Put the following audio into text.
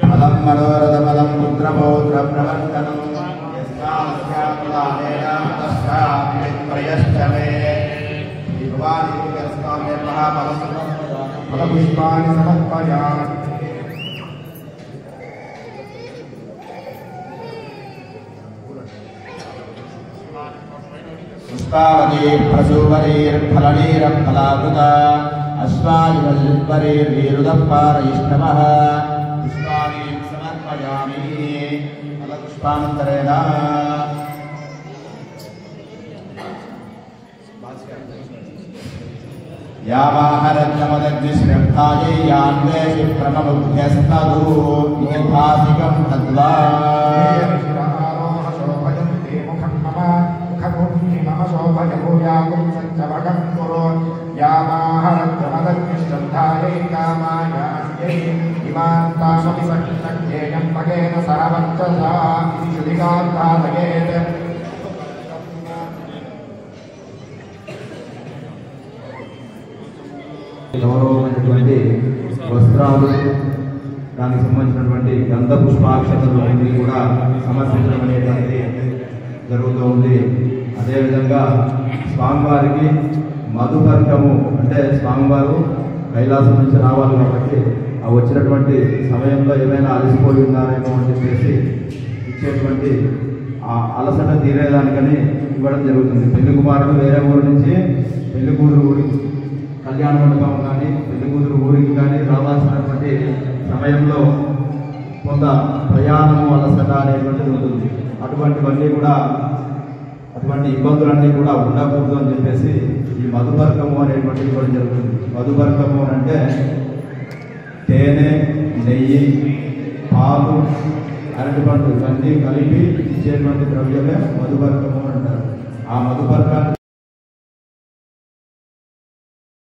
फलं मनोरथफलं पुत्रपौत्रप्रवर्तनं यस्मास्यात्मदानेन तस्याप्यश्च मे भगवान् फलपुष्पाणि समर्पयामि। पुष्पावती प्रसूवरीर्फलनीरफलावृता अश्वायुवल्लीरुदपारयिष्णवः पुष्पाणि समर्पयामि। फलपुष्पानन्तरेण यावाहरज्ञमदग्निश्रद्धायै यान्वेषि प्रममुभ्यस्तदु भासिकं तद्वा शोभयभूयाकुंसञ्चवकं कुरु यामाहरज्ञमदग्निश्रद्धायै कामायास्यै इमान्तामपि सज्ञेयं पगेन सरवञ्चसा इति श्रुतिकान्तादयेत्। గౌరవమైనటువంటి వస్త్రాలు దానికి సంబంధించినటువంటి గంధ పుష్పాక్షతలు అన్ని కూడా సమర్పించడం అనేటువంటిది జరుగుతూ ఉంది. అదేవిధంగా స్వామివారికి మధుపర్కము అంటే స్వామివారు కైలాసం నుంచి రావాలి కాబట్టి ఆ వచ్చినటువంటి సమయంలో ఏమైనా అలసిపోయి ఉన్నారేమో అని చెప్పేసి ఇచ్చేటువంటి ఆ అలసట తీరేదానికని ఇవ్వడం జరుగుతుంది. పెళ్లి కుమారుడు వేరే ఊరు నుంచి పెళ్లి కూతురు ఊరికి కళ్యాణ మండపం కానీ పెళ్లి కూతురు ఊరికి కానీ రావాల్సినటువంటి సమయంలో కొంత ప్రయాణము అలసట అనేటువంటిది ఉంటుంది. అటువంటివన్నీ కూడా అటువంటి ఇబ్బందులన్నీ కూడా ఉండకూడదు అని చెప్పేసి ఈ మధుపర్కము అనేటువంటిది కూడా జరుగుతుంది. మధుపర్కము అంటే తేనె, నెయ్యి, పాలు, అరటిపండు ఇవన్నీ కలిపి ఇచ్చేటువంటి ద్రవ్యమే మధుపర్కము అంటారు. ఆ మధుపర్కాన్ని